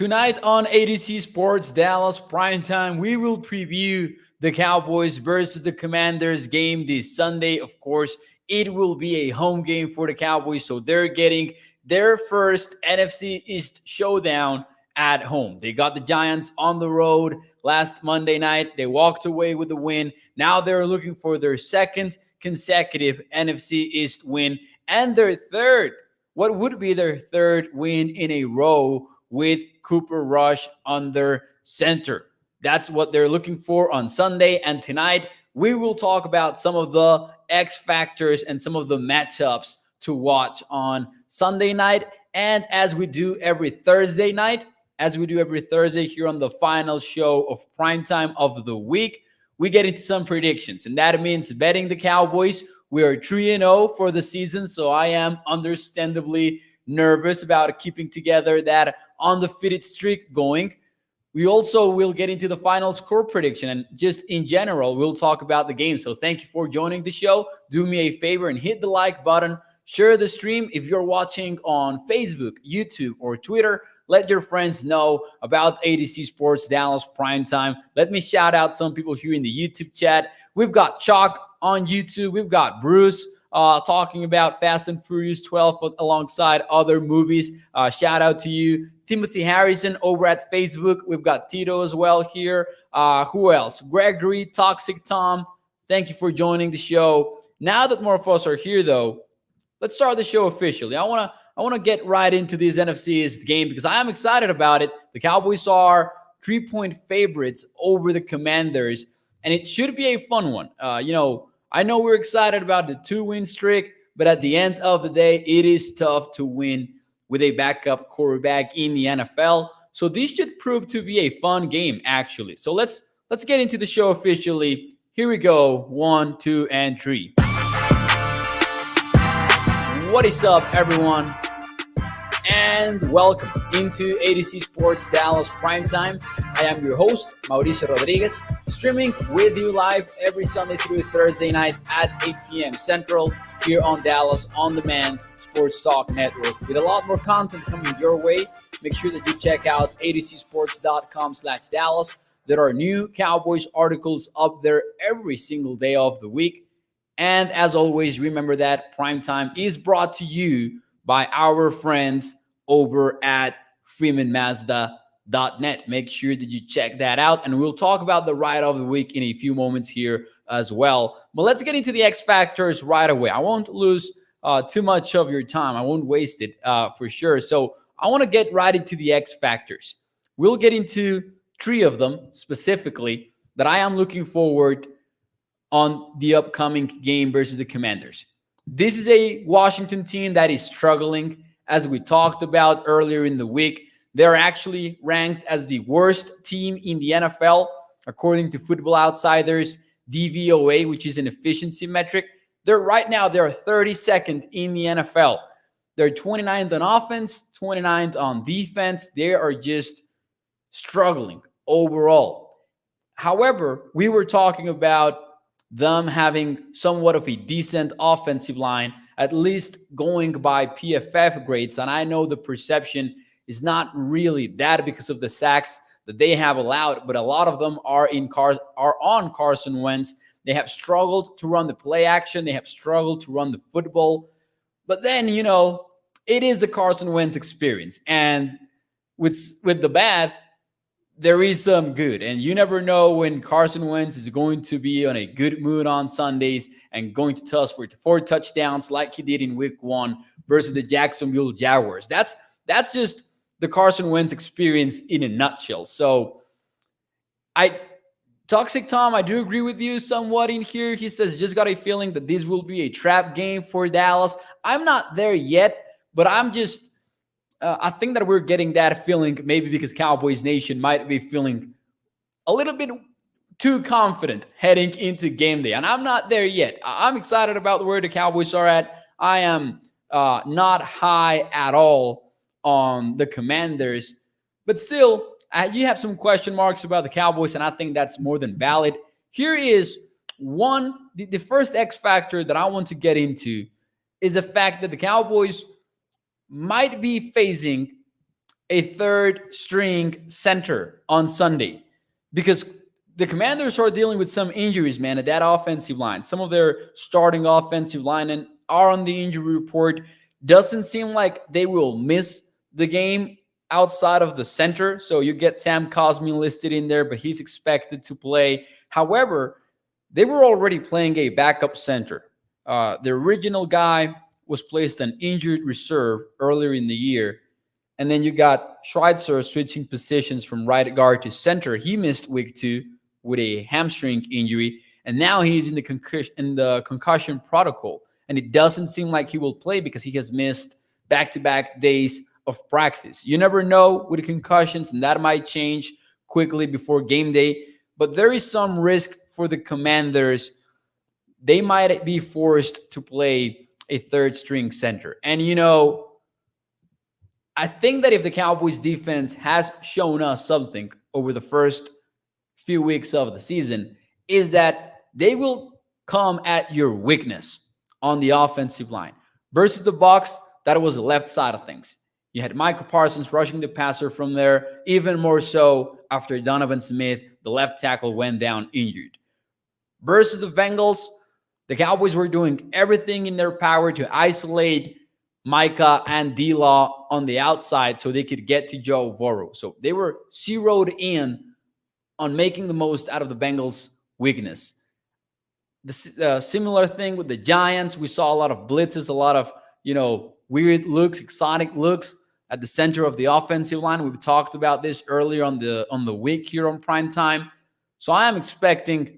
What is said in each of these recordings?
Tonight on ADC Sports Dallas Primetime, we will preview the Cowboys versus the Commanders game this Sunday. Of course, it will be a home game for the Cowboys, so they're getting their first NFC East showdown at home. They got the Giants on the road last Monday night. They walked away with the win. Now they're looking for their second consecutive NFC East win and their third, what would be their third win in a row with Cooper Rush under center. That's what they're looking for on Sunday. And tonight, we will talk about some of the X factors and some of the matchups to watch on Sunday night. And as we do every Thursday night, as we do every Thursday here on the final show of Primetime of the week, we get into some predictions. And that means betting the Cowboys. We are 3-0 for the season, so I am understandably nervous about keeping together that undefeated streak going. We also will get into the final score prediction, and just in general, we'll talk about the game. So thank you for joining the show. Do me a favor and hit the like button. Share the stream. If you're watching on Facebook, YouTube, or Twitter, let your friends know about ADC Sports Dallas Primetime. Let me shout out some people here in the YouTube chat. We've got Chalk on YouTube. We've got Bruce talking about Fast and Furious 12 alongside other movies. Shout out to you. Timothy Harrison over at Facebook. We've got Tito as well here. Who else? Gregory, Toxic Tom. Thank you for joining the show. Now that more of us are here, though, let's start the show officially. I want to get right into this NFC East game because I am excited about it. The Cowboys are 3-point favorites over the Commanders, and it should be a fun one. I know we're excited about the 2-win streak, but at the end of the day, it is tough to win with a backup quarterback in the NFL. So this should prove to be a fun game, actually. So let's get into the show officially. Here we go. 1, 2, and 3. What is up, everyone? And welcome into ADC Sports Dallas Primetime. I am your host, Mauricio Rodriguez, streaming with you live every Sunday through Thursday night at 8 p.m. Central here on Dallas On Demand Sports Talk Network. With a lot more content coming your way, make sure that you check out adcsports.com/Dallas. There are new Cowboys articles up there every single day of the week. And as always, remember that Primetime is brought to you by our friends over at freemanmazda.net. Make sure that you check that out, and we'll talk about the ride of the week in a few moments here as well. But let's get into the X factors right away. I won't lose too much of your time. I won't waste it for sure. So I want to get right into the X factors. We'll get into 3 of them specifically that I am looking forward on the upcoming game versus the Commanders. This is a Washington team that is struggling. As we talked about earlier in the week, they're actually ranked as the worst team in the NFL, according to Football Outsiders DVOA, which is an efficiency metric. They're 32nd in the NFL. They're 29th on offense, 29th on defense. They are just struggling overall. However, we were talking about them having somewhat of a decent offensive line, at least going by PFF grades. And I know the perception is not really that because of the sacks that they have allowed, but a lot of them are on Carson Wentz. They have struggled to run the play action. They have struggled to run the football. But then, it is the Carson Wentz experience. And with the bad, there is some good. And you never know when Carson Wentz is going to be on a good mood on Sundays and going to toss for 4 touchdowns like he did in week 1 versus the Jacksonville Jaguars. That's just the Carson Wentz experience in a nutshell. So Toxic Tom, I do agree with you somewhat in here. He says, just got a feeling that this will be a trap game for Dallas. I'm not there yet, but I'm just I think that we're getting that feeling maybe because Cowboys Nation might be feeling a little bit too confident heading into game day. And I'm not there yet. I'm excited about where the Cowboys are at. I am not high at all on the Commanders. But still, you have some question marks about the Cowboys, and I think that's more than valid. Here is the first X factor that I want to get into is the fact that the Cowboys might be facing a third string center on Sunday because the Commanders are dealing with some injuries, man, at that offensive line. Some of their starting offensive linemen are on the injury report. Doesn't seem like they will miss the game outside of the center. So you get Sam Cosmi listed in there, but he's expected to play. However, they were already playing a backup center. The original guy was placed on injured reserve earlier in the year. And then you got Schweitzer switching positions from right guard to center. He missed week 2 with a hamstring injury, and now he's in the concussion protocol. And it doesn't seem like he will play because he has missed back-to-back days of practice. You never know with concussions, and that might change quickly before game day. But there is some risk for the Commanders. They might be forced to play a third string center. And, I think that if the Cowboys defense has shown us something over the first few weeks of the season, is that they will come at your weakness on the offensive line. Versus the Bucs, that was the left side of things. You had Michael Parsons rushing the passer from there, even more so after Donovan Smith, the left tackle, went down injured. Versus the Bengals, the Cowboys were doing everything in their power to isolate Micah and D-Law on the outside so they could get to Joe Burrow. So they were zeroed in on making the most out of the Bengals' weakness. The similar thing with the Giants. We saw a lot of blitzes, a lot of, weird looks, exotic looks at the center of the offensive line. We talked about this earlier on the week here on Prime Time. So I am expecting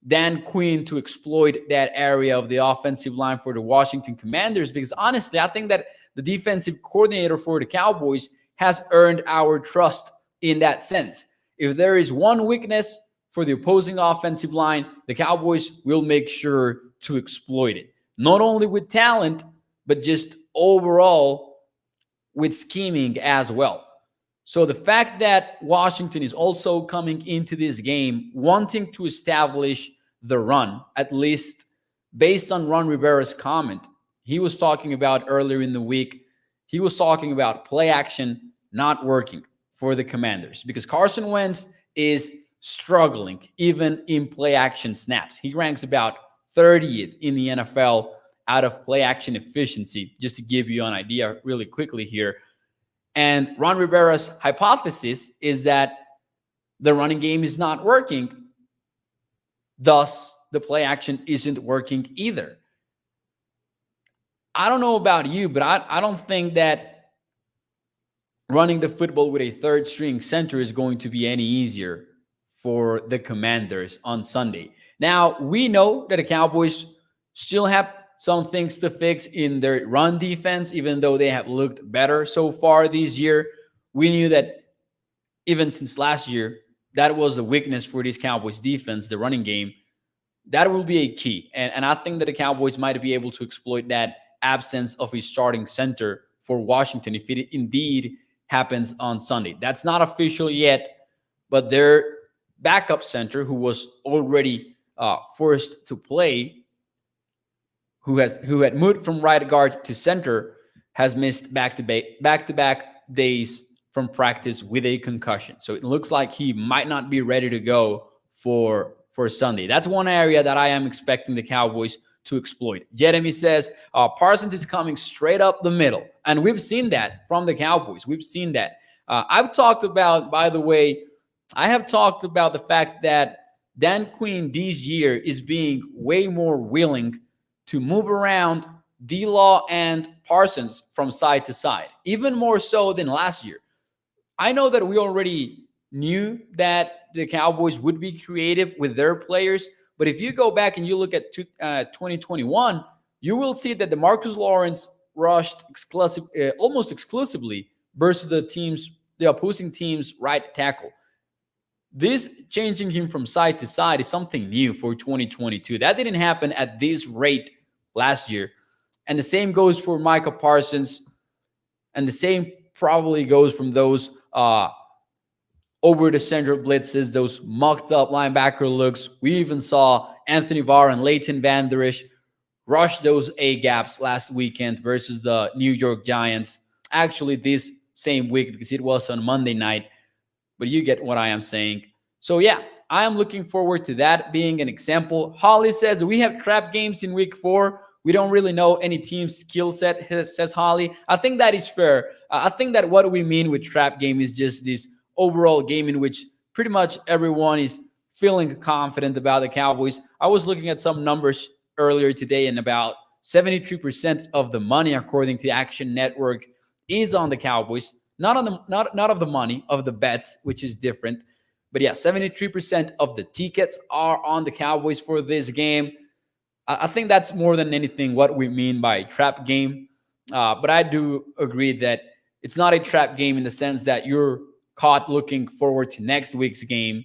Dan Quinn to exploit that area of the offensive line for the Washington Commanders, because honestly, I think that the defensive coordinator for the Cowboys has earned our trust in that sense. If there is one weakness for the opposing offensive line, the Cowboys will make sure to exploit it. Not only with talent, but just overall with scheming as well. So the fact that Washington is also coming into this game wanting to establish the run, at least based on Ron Rivera's comment, he was talking about earlier in the week, he was talking about play action not working for the Commanders because Carson Wentz is struggling even in play action snaps. He ranks about 30th in the NFL out of play action efficiency, just to give you an idea really quickly here. And Ron Rivera's hypothesis is that the running game is not working. Thus, the play action isn't working either. I don't know about you, but I don't think that running the football with a third string center is going to be any easier for the Commanders on Sunday. Now, we know that the Cowboys still have some things to fix in their run defense, even though they have looked better so far this year. We knew that even since last year, that was the weakness for this Cowboys defense, the running game. That will be a key. And I think that the Cowboys might be able to exploit that absence of a starting center for Washington if it indeed happens on Sunday. That's not official yet, but their backup center, who was already forced to play, who had moved from right guard to center, has missed back-to-back days from practice with a concussion. So it looks like he might not be ready to go for Sunday. That's one area that I am expecting the Cowboys to exploit. Jeremy says, Parsons is coming straight up the middle. And we've seen that from the Cowboys. We've seen that. I've talked about, by the way, I have talked about the fact that Dan Quinn this year is being way more willing to move around D-Law and Parsons from side to side, even more so than last year. I know that we already knew that the Cowboys would be creative with their players, but if you go back and you look at 2021, you will see that DeMarcus Lawrence rushed almost exclusively versus the opposing team's right tackle. This changing him from side to side is something new for 2022. That didn't happen at this rate last year. And the same goes for Micah Parsons. And the same probably goes from those over the center blitzes, those mucked up linebacker looks. We even saw Anthony Barr and Leighton Van Der Esch rush those A gaps last weekend versus the New York Giants. Actually, this same week because it was on Monday night, but you get what I am saying. So yeah, I am looking forward to that being an example. Holly says we have trap games in week 4. We don't really know any team's skill set, says Holly. I think that is fair. I think that what we mean with trap game is just this overall game in which pretty much everyone is feeling confident about the Cowboys. I was looking at some numbers earlier today, and about 73% of the money, according to Action Network, is on the Cowboys. Not on the not of the money, of the bets, which is different. But yeah, 73% of the tickets are on the Cowboys for this game. I think that's more than anything what we mean by trap game. But I do agree that it's not a trap game in the sense that you're caught looking forward to next week's game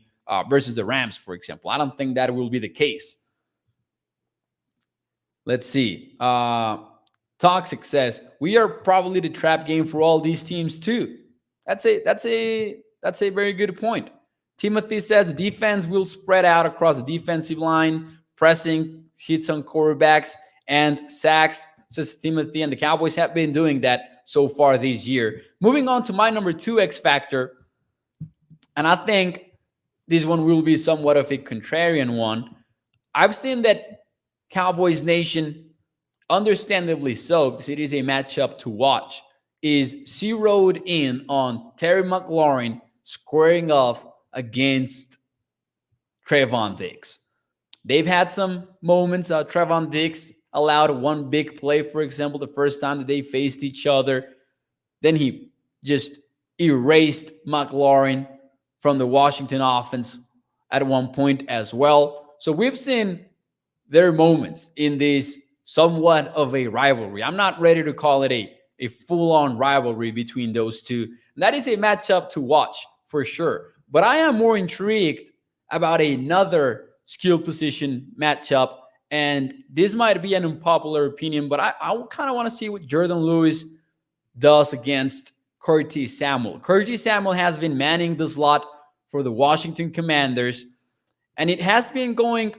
versus the Rams, for example. I don't think that will be the case. Let's see. Toxic says we are probably the trap game for all these teams too. That's a very good point. Timothy says the defense will spread out across the defensive line, pressing, hits on quarterbacks, and sacks, says Timothy. And the Cowboys have been doing that so far this year. Moving on to my number 2 X factor, and I think this one will be somewhat of a contrarian one. I've seen that Cowboys Nation, understandably so, because it is a matchup to watch, is zeroed in on Terry McLaurin squaring off against Trevon Diggs. They've had some moments. Trevon Diggs allowed one big play, for example, the first time that they faced each other. Then he just erased McLaurin from the Washington offense at one point as well. So we've seen their moments in this somewhat of a rivalry. I'm not ready to call it a full-on rivalry between those two. And that is a matchup to watch for sure. But I am more intrigued about another skill position matchup. And this might be an unpopular opinion, but I kind of want to see what Jordan Lewis does against Curtis Samuel. Curtis Samuel has been manning the slot for the Washington Commanders, and it has been going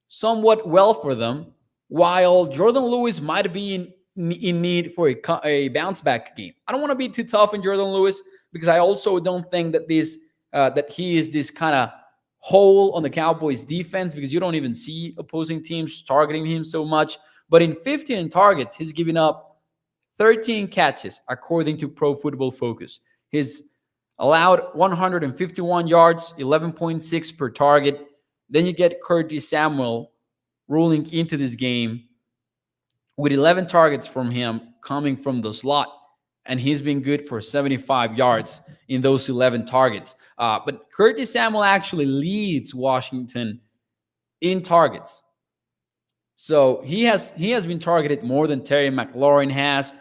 somewhat well for them, while Jordan Lewis might be in need for a bounce back game. I don't want to be too tough on Jordan Lewis because I also don't think that that he is this kind of hole on the Cowboys defense, because you don't even see opposing teams targeting him so much. But in 15 targets, he's given up 13 catches, according to Pro Football Focus. He's allowed 151 yards, 11.6 per target. Then you get Curtis Samuel rolling into this game with 11 targets from him coming from the slot. And he's been good for 75 yards in those 11 targets. But Curtis Samuel actually leads Washington in targets. So he has been targeted more than Terry McLaurin has.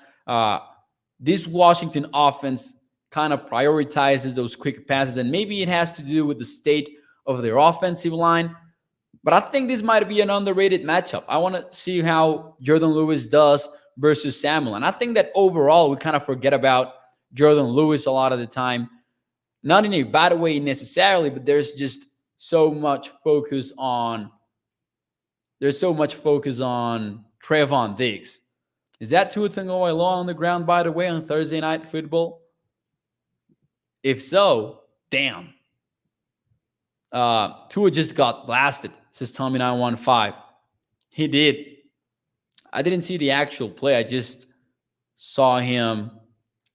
This Washington offense kind of prioritizes those quick passes, and maybe it has to do with the state of their offensive line. But I think this might be an underrated matchup. I want to see how Jordan Lewis does versus Samuel. And I think that overall, we kind of forget about Jordan Lewis a lot of the time. Not in a bad way necessarily, but there's just so much focus on Trevon Diggs. Is that Tua Tagovailoa on the ground, by the way, on Thursday Night Football? If so, damn. Tua just got blasted, says Tommy915. He did. I didn't see the actual play. I just saw him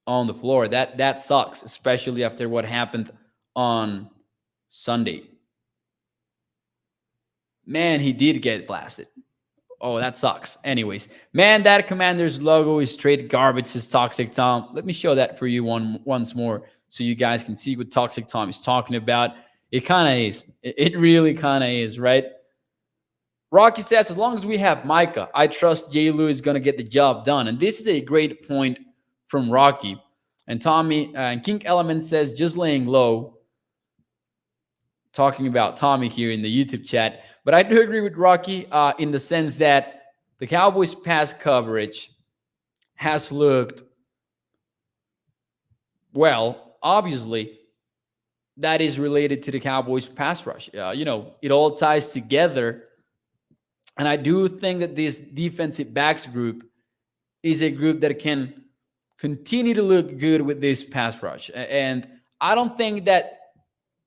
on the floor. That sucks, especially after what happened on Sunday. Man, he did get blasted. Oh, that sucks. Anyways, man, that Commander's logo is straight garbage, says Toxic Tom. Let me show that for you once more so you guys can see what Toxic Tom is talking about. It kind of is. It really kind of is, right? Rocky says, as long as we have Micah, I trust Jay Lou is going to get the job done. And this is a great point from Rocky. And Tommy and Kink Element says, just laying low. Talking about Tommy here in the YouTube chat. But I do agree with Rocky in the sense that the Cowboys' pass coverage has looked well. Obviously, that is related to the Cowboys' pass rush. It all ties together. And I do think that this defensive backs group is a group that can continue to look good with this pass rush. And I don't think that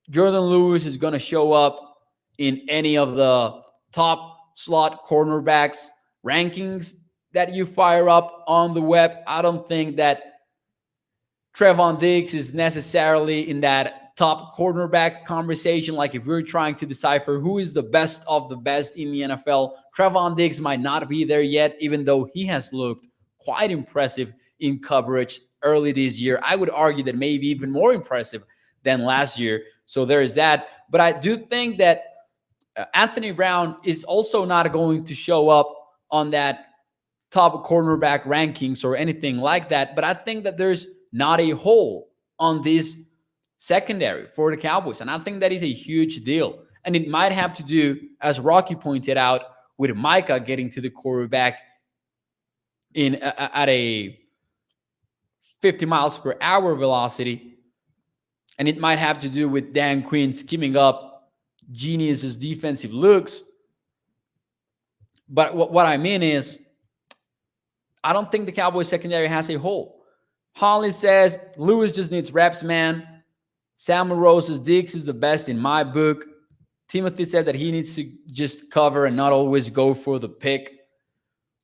Jordan Lewis is going to show up in any of the top slot cornerbacks rankings that you fire up on the web. I don't think that Trevon Diggs is necessarily in that top cornerback conversation. Like if we're trying to decipher who is the best of the best in the NFL, Trevon Diggs might not be there yet, even though he has looked quite impressive in coverage early this year. I would argue that maybe even more impressive than last year. So there is that. But I do think that Anthony Brown is also not going to show up on that top cornerback rankings or anything like that. But I think that there's not a hole on this secondary for the Cowboys. And I think that is a huge deal. And it might have to do, as Rocky pointed out, with Micah getting to the quarterback at a 50 miles per hour velocity. And it might have to do with Dan Quinn scheming up Genius's defensive looks. But what I mean is, I don't think the Cowboys secondary has a hole. Holly says, Lewis just needs reps, man. Samuel Rose says, Diggs is the best in my book. Timothy says that he needs to just cover and not always go for the pick,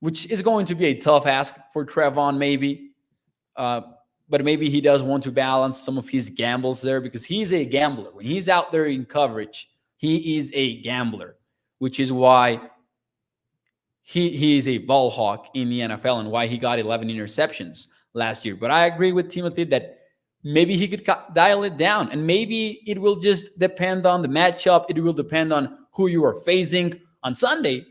which is going to be a tough ask for Trevon maybe. But maybe he does want to balance some of his gambles there because he's a gambler. When he's out there in coverage, he is a gambler, which is why he is a ball hawk in the NFL and why he got 11 interceptions last year. But I agree with Timothy that maybe he could dial it down, and maybe it will just depend on the matchup. It will depend on who you are facing on Sunday.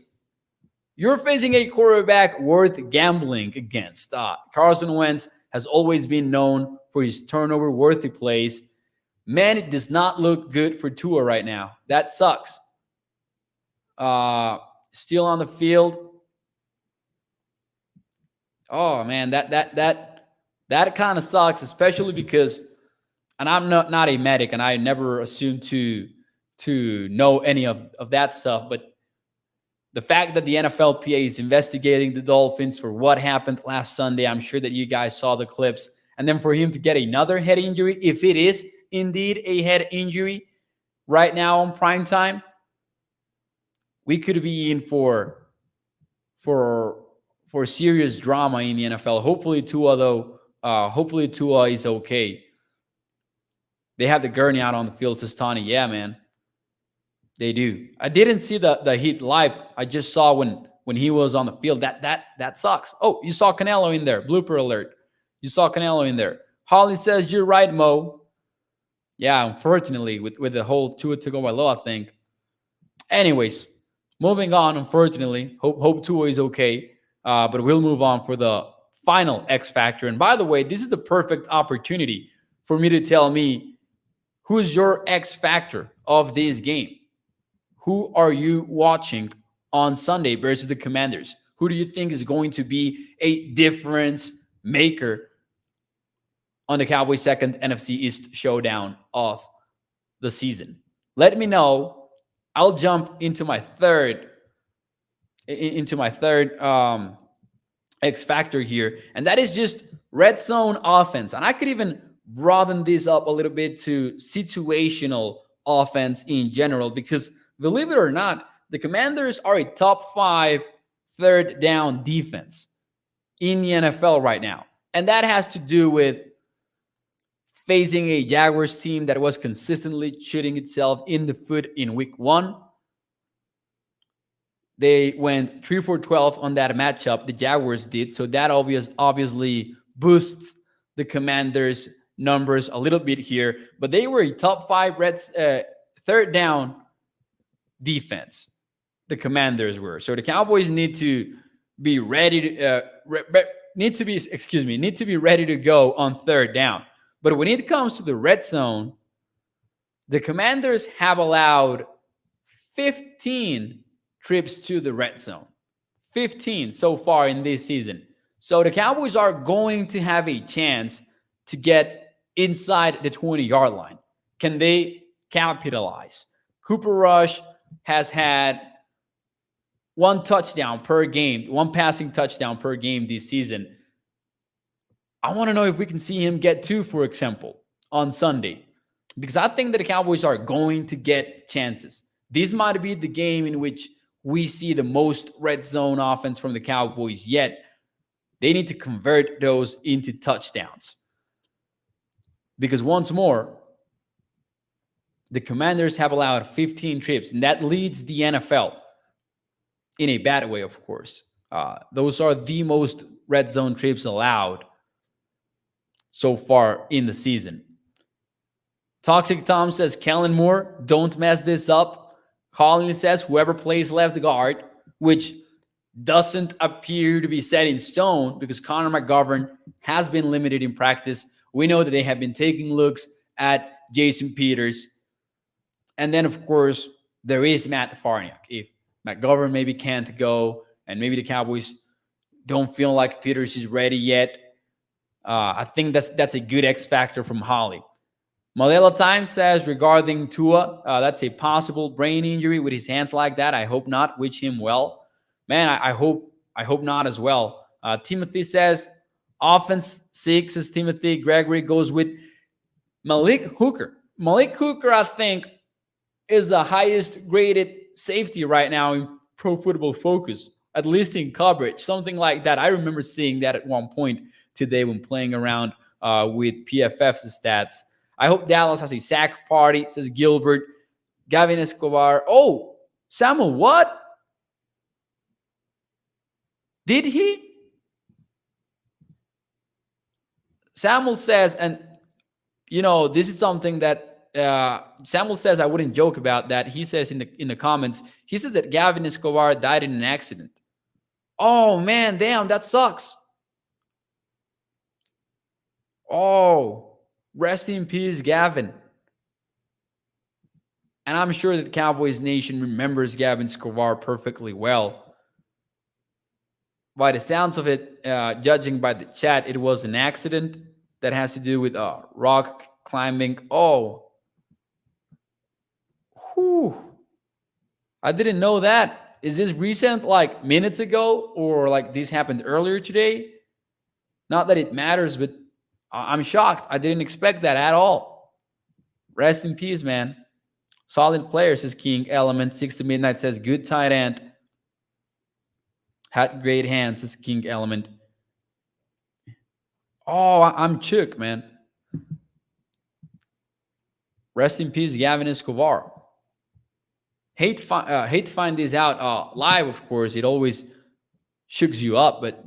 You're facing a quarterback worth gambling against. Carson Wentz has always been known for his turnover-worthy plays. Man, it does not look good for Tua right now. That sucks. Still on the field. Oh man, that kind of sucks, especially because, and I'm not a medic, and I never assumed to know any of that stuff, but the fact that the NFLPA is investigating the Dolphins for what happened last Sunday, I'm sure that you guys saw the clips, and then for him to get another head injury, if it is indeed a head injury right now on prime time, we could be in for serious drama in the NFL. Hopefully Tua is okay. They have the gurney out on the field, says Tani. Yeah, man. They do. I didn't see the Heat live. I just saw when he was on the field. That sucks. Oh, you saw Canelo in there. Blooper alert. You saw Canelo in there. Holly says, you're right, Mo. Yeah, unfortunately, with the whole Tua Tagovailoa thing. Anyways, moving on, unfortunately. Hope Tua is okay. But we'll move on for the final X Factor. And by the way, this is the perfect opportunity for me to tell me who's your X Factor of this game. Who are you watching on Sunday versus the Commanders? Who do you think is going to be a difference maker on the Cowboys' second NFC East showdown of the season? Let me know. I'll jump into my third X Factor here, and that is just red zone offense. And I could even broaden this up a little bit to situational offense in general, because believe it or not, the Commanders are a top 5 third down defense in the NFL right now. And that has to do with facing a Jaguars team that was consistently shooting itself in the foot in week 1. They went 3 for 12 on that matchup. The Jaguars did. So that obviously boosts the Commanders' numbers a little bit here. But they were a top 5 third down defense. The Commanders were. So the Cowboys need to be ready to ready to go on third down. But when it comes to the red zone, the Commanders have allowed 15 trips to the red zone. 15 so far in this season. So the Cowboys are going to have a chance to get inside the 20-yard line. Can they capitalize? Cooper Rush has had one passing touchdown per game this season. I want to know if we can see him get two, for example, on Sunday, because I think that the Cowboys are going to get chances. This might be the game in which we see the most red zone offense from the Cowboys yet. They need to convert those into touchdowns. Because once more, the Commanders have allowed 15 trips, and that leads the NFL in a bad way, of course. Those are the most red zone trips allowed so far in the season. Toxic Tom says, Kellen Moore, don't mess this up. Collins says, whoever plays left guard, which doesn't appear to be set in stone because Connor McGovern has been limited in practice. We know that they have been taking looks at Jason Peters. And then, of course, there is Matt Farniok. If McGovern maybe can't go and maybe the Cowboys don't feel like Peters is ready yet, I think that's a good X factor from Holly. Malala Time says regarding Tua, that's a possible brain injury with his hands like that. I hope not. Wish him well. Man, I hope not as well. Timothy says offense 6 as Timothy. Gregory goes with Malik Hooker. Malik Hooker, I think, is the highest graded safety right now in Pro Football Focus, at least in coverage, something like that. I remember seeing that at one point today when playing around with PFF's stats. I hope Dallas has a sack party, says Gilbert. Gavin Escobar. Oh, Samuel, what? Did he? Samuel says, and this is something that Samuel says I wouldn't joke about that. He says in the comments, he says that Gavin Escobar died in an accident. Oh man, damn, that sucks. Oh, rest in peace, Gavin. And I'm sure that Cowboys Nation remembers Gavin Escobar perfectly well. By the sounds of it, judging by the chat, it was an accident that has to do with rock climbing. Oh, whew. I didn't know that. Is this recent, like minutes ago, or like this happened earlier today? Not that it matters, but I'm shocked. I didn't expect that at all. Rest in peace, man. Solid player, says King Element. 6 to Midnight says good tight end. Had great hands, says King Element. Oh, I'm shook, man. Rest in peace, Gavin Escobar. Hate to find this out live, of course. It always shakes you up, but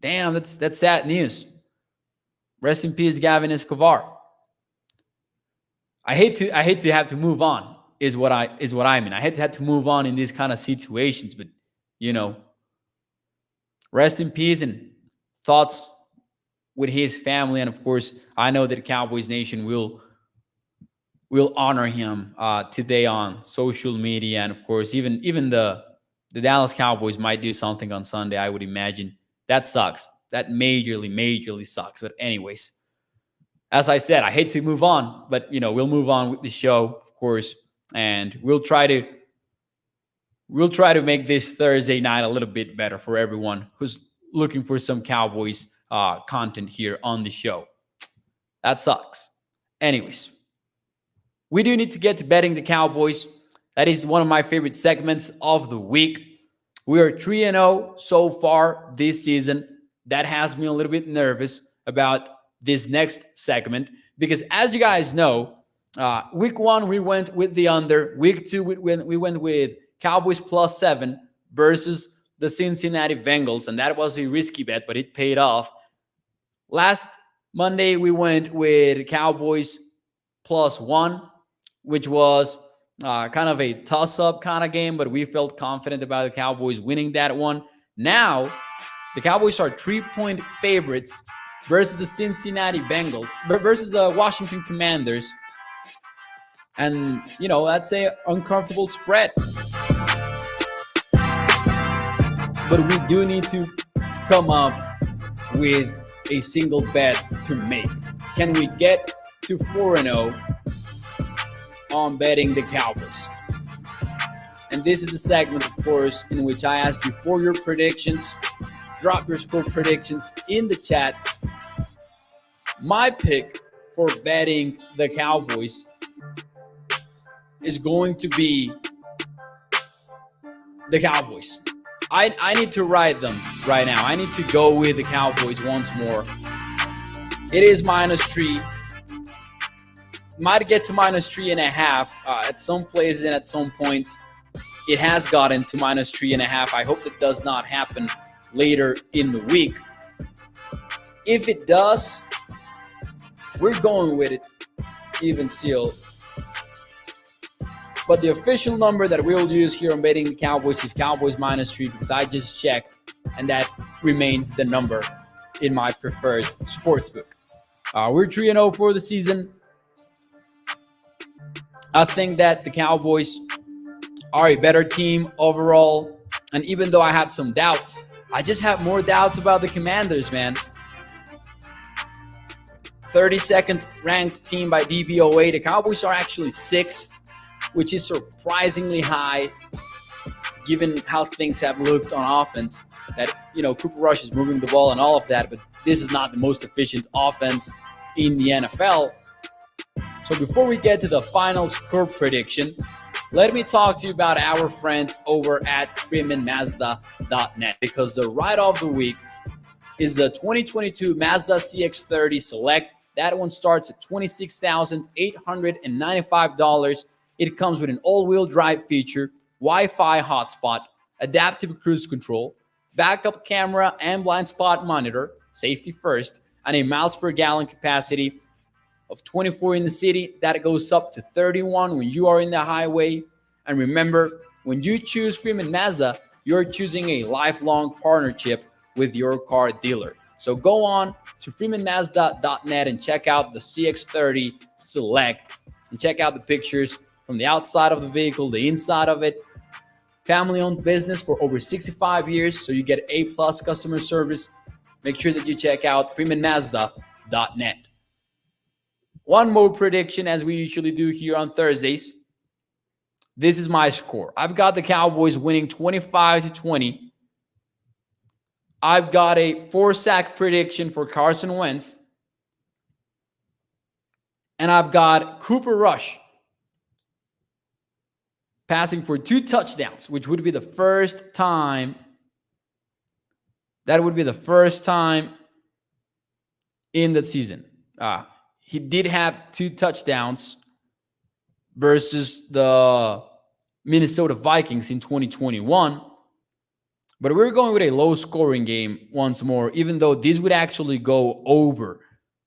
damn, that's sad news. Rest in peace, Gavin Escobar. I hate to have to move on. Is what I mean. I had to move on in these kind of situations, but rest in peace and thoughts with his family, and of course, I know that Cowboys Nation will honor him today on social media, and of course, even the Dallas Cowboys might do something on Sunday. I would imagine. That sucks. That majorly sucks. But anyways, as I said, I hate to move on, but we'll move on with the show, of course. And we'll try to make this Thursday night a little bit better for everyone who's looking for some Cowboys content here on the show. That sucks. Anyways, we do need to get to betting the Cowboys. That is one of my favorite segments of the week. We are 3-0 so far this season. That has me a little bit nervous about this next segment because, as you guys know, week 1, we went with the under. Week 2, we went with Cowboys +7 versus the Cincinnati Bengals. And that was a risky bet, but it paid off. Last Monday, we went with Cowboys +1, which was kind of a toss-up kind of game, but we felt confident about the Cowboys winning that one. Now, the Cowboys are 3-point favorites versus the Cincinnati Bengals, versus the Washington Commanders. And, that's an uncomfortable spread. But we do need to come up with a single bet to make. Can we get to 4-0 on betting the Cowboys? And this is the segment, of course, in which I ask you for your predictions. drop your score predictions in the chat. My pick for betting the Cowboys is going to be the Cowboys. I need to ride them right now. I need to go with the Cowboys once more. It is -3. Might get to -3.5 at some places and at some points. It has gotten to -3.5. I hope that does not happen later in the week. If it does, we're going with it, even still. But the official number that we'll use here on betting the Cowboys is Cowboys -3 because I just checked, and that remains the number in my preferred sportsbook. We're 3-0 for the season. I think that the Cowboys are a better team overall. And even though I have some doubts, I just have more doubts about the Commanders, man. 32nd ranked team by DVOA. The Cowboys are actually 6th, which is surprisingly high given how things have looked on offense. That, Cooper Rush is moving the ball and all of that, but this is not the most efficient offense in the NFL. So before we get to the final score prediction, let me talk to you about our friends over at freemanmazda.net, because the ride of the week is the 2022 Mazda CX-30 Select. That one starts at $26,895. It comes with an all-wheel drive feature, Wi-Fi hotspot, adaptive cruise control, backup camera and blind spot monitor, safety first, and a miles per gallon capacity of 24 in the city. That goes up to 31 when you are in the highway. And remember, when you choose Freeman Mazda, you're choosing a lifelong partnership with your car dealer. So go on to freemanmazda.net and check out the CX-30 Select and check out the pictures from the outside of the vehicle, the inside of it. Family-owned business for over 65 years, so you get A+ customer service. Make sure that you check out freemanmazda.net. One more prediction, as we usually do here on Thursdays. This is my score. I've got the Cowboys winning 25-20. I've got a 4-sack prediction for Carson Wentz. And I've got Cooper Rush passing for 2 touchdowns, which would be the first time. That would be the first time in the season. He did have 2 touchdowns versus the Minnesota Vikings in 2021. But we're going with a low-scoring game once more, even though this would actually go over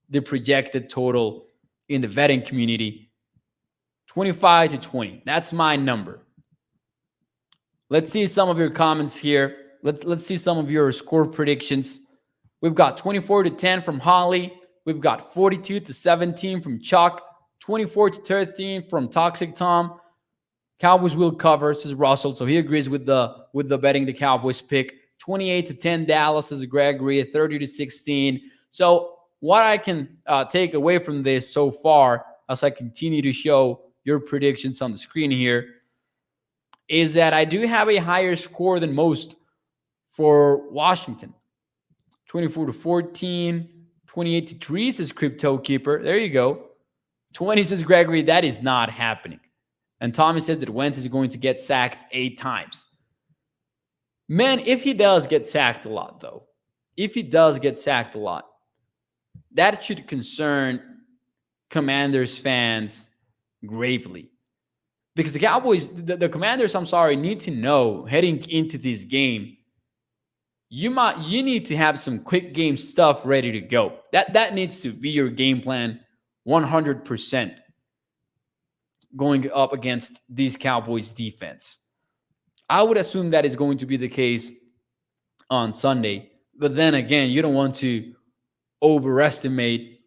the projected total in the betting community. 25-20. That's my number. Let's see some of your comments here. Let's see some of your score predictions. We've got 24-10 from Holly. We've got 42-17 from Chuck. 24-13 from Toxic Tom. Cowboys will cover, says Russell. So he agrees with the betting the Cowboys pick. 28-10 Dallas, says Gregory. 30-16. So what I can take away from this so far, as I continue to show your predictions on the screen here, is that I do have a higher score than most for Washington. 24-14, 28-3, says Crypto Keeper. There you go. 20, says Gregory. That is not happening. And Tommy says that Wentz is going to get sacked 8 times. Man, if he does get sacked a lot, though, that should concern Commanders fans gravely. Because the Cowboys, the Commanders, need to know heading into this game, you need to have some quick game stuff ready to go. That needs to be your game plan 100% going up against these Cowboys defense. I would assume that is going to be the case on Sunday. But then again, you don't want to overestimate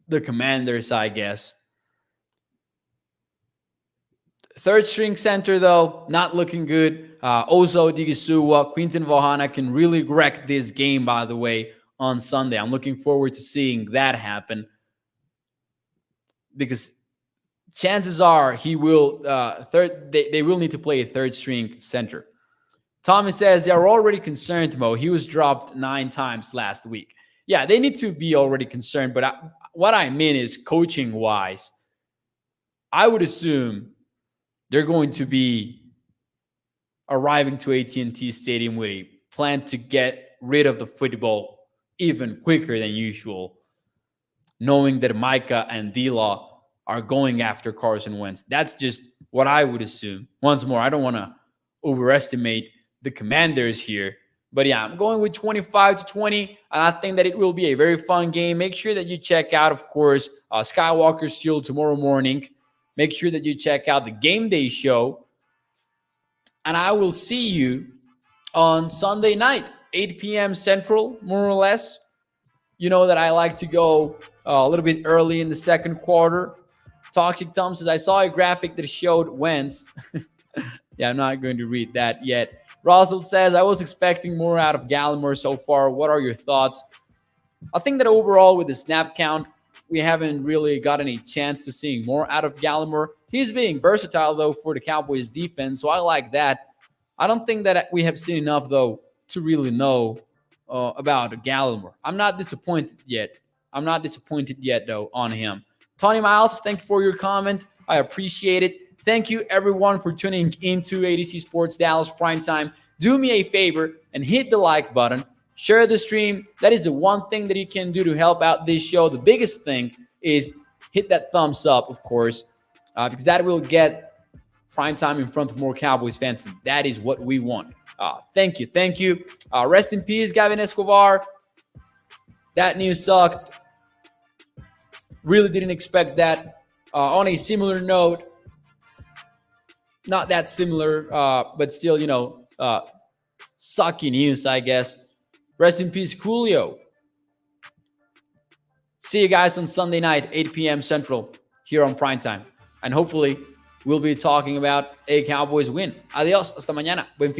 the Commanders, I guess. Third string center, though, not looking good. Ozo Digisuwa, Quinton Vohana can really wreck this game, by the way, on Sunday. I'm looking forward to seeing that happen, because chances are he will they will need to play a third string center. Tommy says they are already concerned, Mo. He was dropped 9 times last week. Yeah, they need to be already concerned. But what I mean is coaching wise, I would assume they're going to be arriving to AT&T Stadium with a plan to get rid of the football even quicker than usual, knowing that Micah and D-Law are going after Carson Wentz. That's just what I would assume. Once more, I don't want to overestimate the Commanders here. But yeah, I'm going with 25-20, and I think that it will be a very fun game. Make sure that you check out, of course, Skywalker Shield tomorrow morning. Make sure that you check out the Game Day show. And I will see you on Sunday night, 8 p.m. Central, more or less. You know that I like to go a little bit early in the second quarter. Toxic Tom says, I saw a graphic that showed Wentz. Yeah, I'm not going to read that yet. Russell says, I was expecting more out of Gallimore so far. What are your thoughts? I think that overall with the snap count, we haven't really gotten a chance to seeing more out of Gallimore. He's being versatile, though, for the Cowboys defense, so I like that. I don't think that we have seen enough, though, to really know about Gallimore. I'm not disappointed yet. Though, on him. Tony Miles, thank you for your comment. I appreciate it. Thank you, everyone, for tuning into ADC Sports Dallas Primetime. Do me a favor and hit the like button. Share the stream. That is the one thing that you can do to help out this show. The biggest thing is hit that thumbs up, of course, because that will get Primetime in front of more Cowboys fans. And that is what we want. Thank you. Rest in peace, Gavin Escobar. That news sucked. Really didn't expect that. On a similar note, not that similar, but still, sucky news, I guess. Rest in peace, Julio. See you guys on Sunday night, 8 p.m. Central, here on Primetime. And hopefully, we'll be talking about a Cowboys win. Adios, hasta mañana. Buen fin